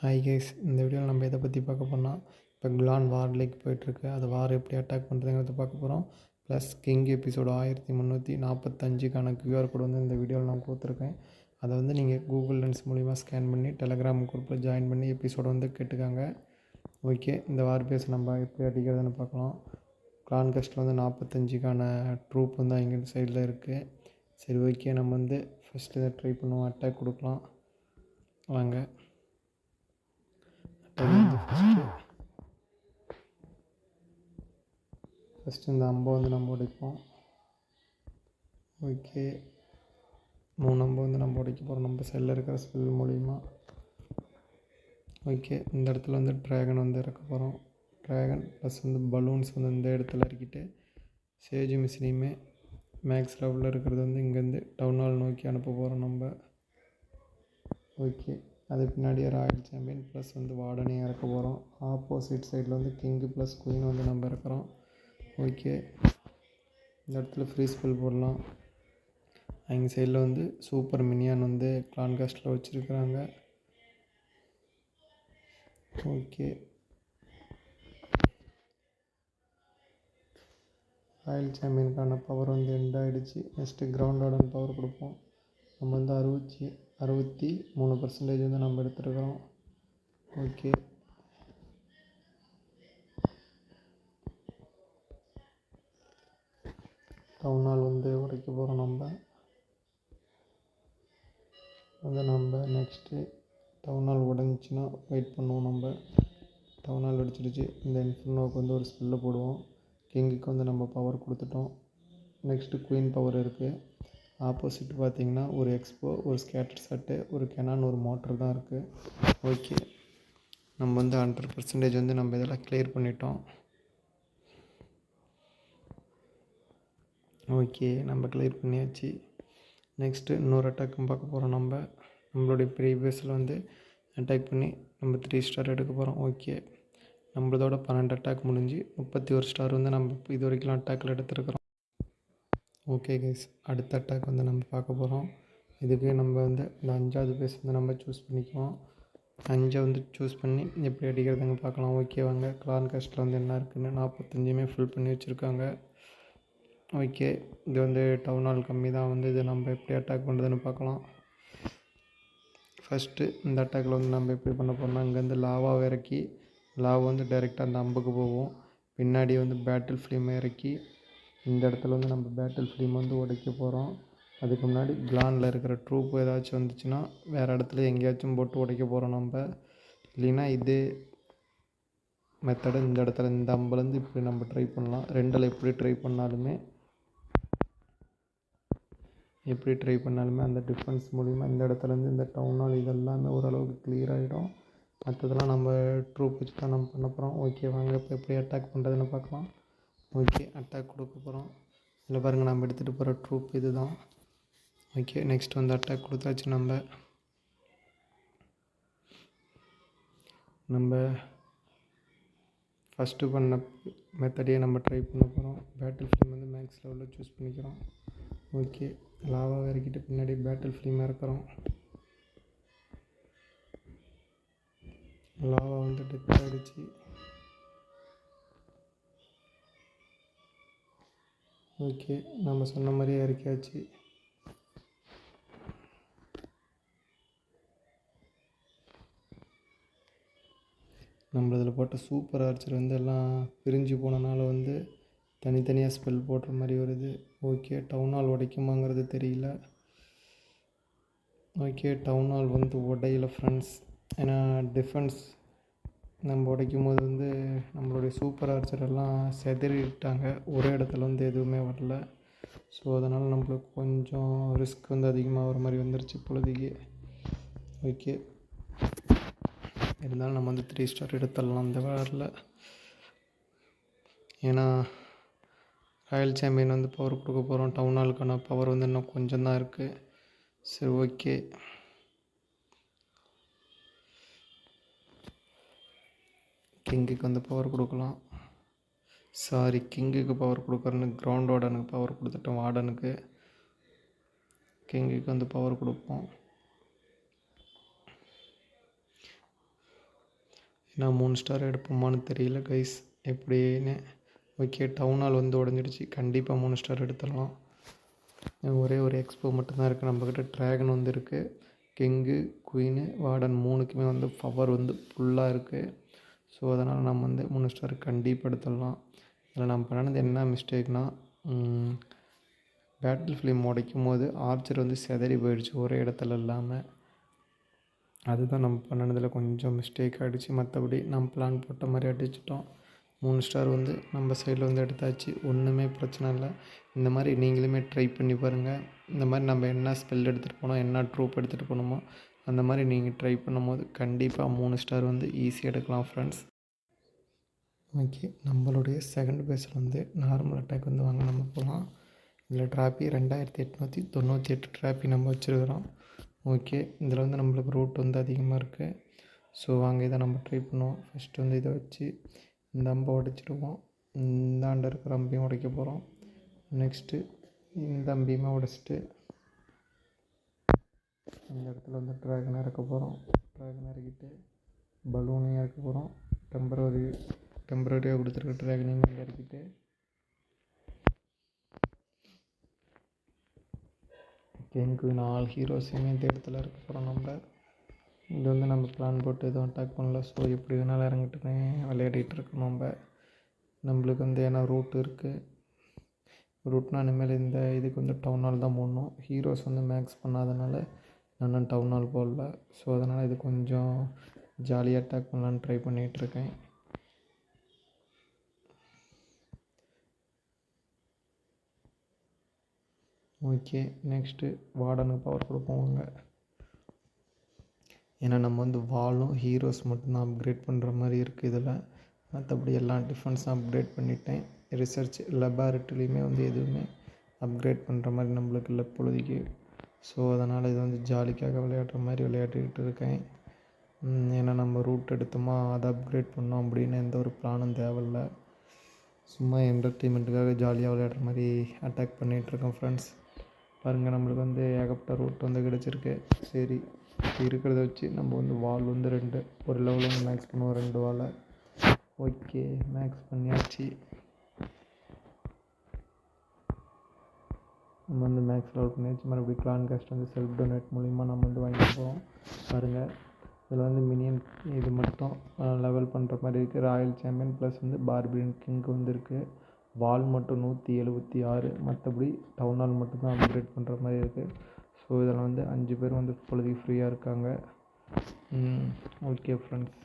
Hi guys, இந்த வீடியோவில் நம்ம எதை பற்றி பார்க்க போனால் இப்போ கிளான் வார் லீக் போயிட்டுருக்கு. அது வார் எப்படி அட்டாக் பண்ணுறதுங்கிறத பார்க்க போகிறோம். ப்ளஸ் கிங் எபிசோடு 1345க்கான QR கோட் வந்து இந்த வீடியோவில் நான் கொடுத்துருக்கேன். அதை வந்து நீங்கள் கூகுள் லென்ஸ் மூலிமா ஸ்கேன் பண்ணி டெலகிராம் குரூப்பில் ஜாயின் பண்ணி எபிசோடை வந்து கேட்டுக்காங்க. ஓகே, இந்த வார் பேஸ் நம்ம எப்படி அடிக்கிறதுன்னு பார்க்கலாம். கிளான் கஸ்ட்டில் வந்து 45க்கான ட்ரூப் வந்து அங்கே சைடில் இருக்குது. சரி, ஓகே, நம்ம வந்து ஃபஸ்ட்டு இதை ட்ரை பண்ணுவோம். அட்டாக் கொடுக்கலாம் வாங்க. வந்து ஃபஸ்ட்டு இந்த அம்பை வந்து நம்ம உடைப்போம். ஓகே, 3 அம்பை வந்து நம்ம உடைக்க போகிறோம் நம்ம சைடில் இருக்கிற ஸ்பெல் மூலிமா. ஓகே, இந்த இடத்துல வந்து ட்ராகன் வந்து இறக்க போகிறோம். ட்ராகன் ப்ளஸ் வந்து பலூன்ஸ் வந்து இந்த இடத்துல இறக்கிட்டு சேஜ் மிஷினையுமே மேக்ஸ் லெவலில் இருக்கிறது வந்து இங்கேருந்து டவுன் ஹால் நோக்கி அனுப்ப போகிறோம் நம்ம. ஓகே, அது பின்னாடியே ராயல் சாம்பியன் ப்ளஸ் வந்து வார்டனையும் இறக்க போகிறோம். ஆப்போசிட் சைடில் வந்து கிங்கு ப்ளஸ் குயின் வந்து நம்ம இறக்குறோம். ஓகே, இந்த இடத்துல ஃப்ரீ ஸ்பெல் போடலாம். அவங்க சைடில் வந்து சூப்பர் மினியான் வந்து கிளான் காஸ்ட்டில் வச்சுருக்குறாங்க. ஓகே, ராயல் சாம்பியனுக்கான பவர் வந்து எண்ட் ஆகிடுச்சு. நெக்ஸ்ட்டு கிரவுண்டோட பவர் கொடுப்போம். நம்ம வந்து 63% வந்து நம்ம எடுத்துருக்கிறோம். ஓகே, டவுன் ஹால் வந்து உடைக்க போகிறோம் நம்ம நெக்ஸ்ட்டு டவுன் ஹால் உடஞ்சிச்சின்னா வெயிட் பண்ணுவோம். நம்ம டவுன் ஹால் அடிச்சிடுச்சு. இந்த இன்ஃபர்னோவுக்கு வந்து ஒரு ஸ்பெல்லை போடுவோம். கிங்குக்கு வந்து நம்ம பவர் கொடுத்துட்டோம். நெக்ஸ்ட்டு குயின் பவர் இருக்குது. ஆப்போசிட் பார்த்திங்கன்னா ஒரு எக்ஸ்போ, ஒரு ஸ்கேட்டர் ஷாட்டு, ஒரு கெனான், ஒரு மோட்டர் தான் இருக்குது. ஓகே, நம்ம வந்து 100% வந்து நம்ம இதெல்லாம் கிளியர் பண்ணிட்டோம். ஓகே, நம்ம கிளியர் பண்ணியாச்சு. நெக்ஸ்ட்டு இன்னொரு அட்டாக்கும் பார்க்க போகிறோம். நம்மளுடைய ப்ரீவியஸில் வந்து அட்டாக் பண்ணி நம்ம 3 ஸ்டார் எடுக்க போகிறோம். ஓகே, நம்மளதோட 12 அட்டாக் முடிஞ்சு 31 ஸ்டார் வந்து நம்ம இது வரைக்கும் அட்டாக்கில் எடுத்துருக்குறோம். ஓகே கைஸ், அடுத்த அட்டாக் வந்து நம்ம பார்க்க போகிறோம். இதுக்கு நம்ம வந்து இந்த 5வது பேஸ் வந்து நம்ம சூஸ் பண்ணிக்குவோம். 5 வந்து சூஸ் பண்ணி எப்படி அடிக்கிறதுங்க பார்க்கலாம். ஓகே வாங்க. கிளான் காஸ்ட்டில் வந்து என்ன இருக்குதுன்னு 45மே ஃபில் பண்ணி வச்சுருக்காங்க. ஓகே, இது வந்து டவுன் ஹால் கம்மி தான். வந்து இது நம்ம எப்படி அட்டாக் பண்ணுறதுன்னு பார்க்கலாம். ஃபஸ்ட்டு இந்த அட்டாக்கில் வந்து நம்ம எப்படி பண்ண போகிறோம்னா, இங்கேருந்து லாவாவை இறக்கி லாவா வந்து டைரெக்டாக அந்த அம்புக்கு போவோம். பின்னாடி வந்து பேட்டில் ஃப்ளேமை இறக்கி இந்த இடத்துல வந்து நம்ம பேட்டில் ஃப்ளேம் வந்து உடைக்க போகிறோம். அதுக்கு முன்னாடி கிளானில் இருக்கிற ட்ரூப் ஏதாச்சும் வந்துச்சுன்னா வேறு இடத்துல எங்கேயாச்சும் போட்டு உடைக்க போகிறோம் நம்ம. இல்லைன்னா இது மெத்தடை இந்த இடத்துல இந்த அம்புலேருந்து இப்படி நம்ம ட்ரை பண்ணலாம். 2ல் எப்படி ட்ரை பண்ணாலுமே அந்த டிஃபென்ஸ் மூலிமா இந்த இடத்துலேருந்து இந்த டவுன் ஹால் இதெல்லாமே ஓரளவுக்கு கிளியர் ஆகிடும். மற்றதெல்லாம் நம்ம ட்ரூப் வச்சு தான் நம்ம பண்ண போகிறோம். ஓகே வாங்க, இப்போ எப்படி அட்டாக் பண்ணுறதுன்னு பார்க்கலாம். ஓகே, அட்டாக் கொடுக்க போகிறோம். இதில் பாருங்கள், நம்ம எடுத்துகிட்டு போகிற ட்ரூப் இது தான். ஓகே, நெக்ஸ்ட் வந்து அட்டாக் கொடுத்தாச்சு. நம்ம ஃபஸ்ட்டு பண்ண மெத்தடையே நம்ம ட்ரை பண்ண போகிறோம். பேட்டில் ஃப்ளேம் வந்து மேக்ஸ் லெவலில் சூஸ் பண்ணிக்கிறோம். ஓகே, லாவாவை இறக்கிட்டு பின்னாடி பேட்டில் ஃப்ளேம் இறக்குறோம். லாவா வந்து டெத் ஆகிடுச்சு. ஓகே, நம்ம சொன்ன மாதிரியே இறக்கியாச்சு. நம்ம இதில் போட்ட சூப்பர் ஆர்ச்சர் வந்து எல்லாம் பிரிஞ்சு போனனால வந்து தனித்தனியாக ஸ்பெல் போடுற மாதிரி வருது. ஓகே, டவுன் ஹால் உடைக்குமாங்கிறது தெரியல. ஓகே, டவுன் ஹால் வந்து உடையில ஃப்ரெண்ட்ஸ். ஏன்னா டிஃபென்ஸ் நம்ம உடைக்கும் போது வந்து நம்மளுடைய சூப்பர் ஆர்ச்சர் எல்லாம் செதறிட்டாங்க. ஒரே இடத்துல வந்து எதுவுமே வரல. ஸோ அதனால் நம்மளுக்கு கொஞ்சம் ரிஸ்க் வந்து அதிகமாக வர மாதிரி வந்துருச்சு இப்பொழுதைக்கு. ஓகே, இருந்தாலும் நம்ம வந்து 3 ஸ்டார் எடுத்துடலாம் அந்த வாரில். ஏன்னா ராயல் சாம்பியன் வந்து பவர் கொடுக்க போகிறோம். டவுன் ஹாலுக்கான பவர் வந்து இன்னும் கொஞ்சம் தான் இருக்குது. சரி, ஓகே, கிங்குக்கு வந்து பவர் கொடுக்கலாம். கிங்குக்கு பவர் கொடுக்குறேன்னு கிரவுண்ட் வார்டனுக்கு பவர் கொடுத்துட்டோம். வார்டனுக்கு கிங்குக்கு வந்து பவர் கொடுப்போம். ஏன்னா 3 ஸ்டார் எடுப்போமான்னு தெரியல கைஸ் எப்படின்னு. ஓகே, டவுன் ஹால் வந்து உடஞ்சிடுச்சு. கண்டிப்பாக 3 ஸ்டார் எடுத்துடலாம். ஒரே ஒரு எக்ஸ்போ மட்டும்தான் இருக்குது நம்மக்கிட்ட. ட்ராகன் வந்து இருக்குது. கிங்கு, குயினு, வார்டன் 3க்குமே வந்து பவர் வந்து ஃபுல்லாக இருக்குது. ஸோ அதனால் நம்ம வந்து 3 ஸ்டார் கண்டிப்பாக எடுத்துடலாம். அதில் நம்ம பண்ணது என்ன மிஸ்டேக்னால், பேட்டில் ஃப்ளேம் உடைக்கும் போது ஆர்ச்சர் வந்து சிதறி போயிடுச்சு ஒரே இடத்துல இல்லாமல். அதுதான் நம்ம பண்ணினதில் கொஞ்சம் மிஸ்டேக் ஆகிடுச்சு. மற்றபடி நம்ம பிளான் போட்ட மாதிரி அடிச்சிட்டோம். 3 ஸ்டார் வந்து நம்ம சைடில் வந்து எடுத்தாச்சு. ஒன்றுமே பிரச்சனை இல்லை. இந்த மாதிரி நீங்களுமே ட்ரை பண்ணி பாருங்கள். இந்த மாதிரி நம்ம என்ன ஸ்பெல் எடுத்துகிட்டு போனோம், என்ன ட்ரூப் எடுத்துகிட்டு போனோமோ அந்த மாதிரி நீங்கள் ட்ரை பண்ணும்போது கண்டிப்பாக 3 ஸ்டார் வந்து ஈஸியாக எடுக்கலாம் ஃப்ரெண்ட்ஸ். ஓகே, நம்மளுடைய செகண்ட் பேஸில் வந்து நார்மல் அட்டாக் வந்து வாங்க நம்ம போகலாம். இதில் ட்ராப்பி 2898 ட்ராப்பி நம்ம வச்சுருக்கிறோம். ஓகே, இதில் வந்து நம்மளுக்கு ரூட் வந்து அதிகமாக இருக்குது. ஸோ வாங்க இதை நம்ம ட்ரை பண்ணுவோம். ஃபஸ்ட்டு வந்து இதை வச்சு இந்த அம்பை உடைச்சிடுவோம். இந்தாண்ட இருக்கிற அம்பையும் உடைக்க போகிறோம். நெக்ஸ்ட்டு இந்த அம்பையுமே உடைச்சிட்டு இந்த இடத்துல வந்து ட்ராகன் இறக்க போகிறோம். ட்ராகன் இறக்கிட்டு பலூனையும் இறக்க போகிறோம். டெம்பரரியாக கொடுத்துருக்க ட்ராகனையும் இங்கே இறக்கிட்டு கிங்கு 4 ஹீரோஸையுமே இந்த இடத்துல இருக்க போகிறோம். நம்ம இது வந்து நம்ம பிளான் போட்டு எதுவும் அட்டாக் பண்ணல. ஸோ எப்படி வேணாலும் இறங்கிட்டுனே விளையாடிட்டு இருக்கோம். நம்மளுக்கு வந்து ஏன்னா ரூட் இருக்குது. ரூட்னா இனிமேல் இந்த இதுக்கு வந்து டவுன் ஹால் தான் போடணும். ஹீரோஸ் வந்து மேக்ஸ் பண்ணாதனால நான் டவுன் ஹால் போடல. ஸோ அதனால் இது கொஞ்சம் ஜாலியாக அட்டாக் பண்ணலான்னு ட்ரை பண்ணிகிட்ருக்கேன். ஓகே, நெக்ஸ்ட்டு வார்டனுக்கு பவர் கொடுப்போங்க. ஏன்னா நம்ம வந்து வாலும் ஹீரோஸ் மட்டும்தான் அப்கிரேட் பண்ணுற மாதிரி இருக்குது இதில். மற்றபடி எல்லா டிஃபென்ஸும் அப்கிரேட் பண்ணிட்டேன். ரிசர்ச் லெபார்ட்டரிலையுமே வந்து எதுவுமே அப்கிரேட் பண்ணுற மாதிரி நம்மளுக்கு இல்லை இப்பொழுதைக்கு. ஸோ அதனால் இது வந்து ஜாலிக்காக விளையாடுற மாதிரி விளையாடிக்கிட்டு இருக்கேன். ஏன்னா நம்ம ரூட் எடுத்தோமா அதை அப்கிரேட் பண்ணோம் அப்படின்னு எந்த ஒரு பிளானும் தேவையில்ல. சும்மா என்டர்டெயின்மெண்ட்டுக்காக ஜாலியாக விளையாடுற மாதிரி அட்டாக் பண்ணிகிட்ருக்கோம் ஃப்ரெண்ட்ஸ். பாருங்கள், நம்மளுக்கு வந்து ஏகப்பட்ட ரூட் வந்து கிடச்சிருக்கு. சரி, இருக்கிறத வச்சு நம்ம வந்து வால் வந்து 2 ஒரு லெவலில் வந்து மேக்ஸ் பண்ணுவோம் 2 வாலை. ஓகே, மேக்ஸ் பண்ணியாச்சு. நம்ம வந்து மேக்ஸ் லெவல் பண்ணியாச்சு. மறுபடியும் கிளான் காஸ்ட் வந்து செல்ஃப் டொனேட் மூலிமா நம்ம வந்து வாங்கிட்டு போவோம். பாருங்கள், இதில் வந்து மினியன் இது மட்டும் லெவல் பண்ணுற மாதிரி இருக்குது. ராயல் சாம்பியன் ப்ளஸ் வந்து பார்பியன் கிங்க்கு வந்து இருக்குது. வால் மட்டும் 176. மற்றபடி டவுன் ஹால் மட்டும்தான் அப்கிரேட் பண்ணுற மாதிரி இருக்குது. ஸோ இதில் வந்து 5 பேர் வந்து இப்பொழுதைக்கு ஃப்ரீயாக இருக்காங்க. Okay friends.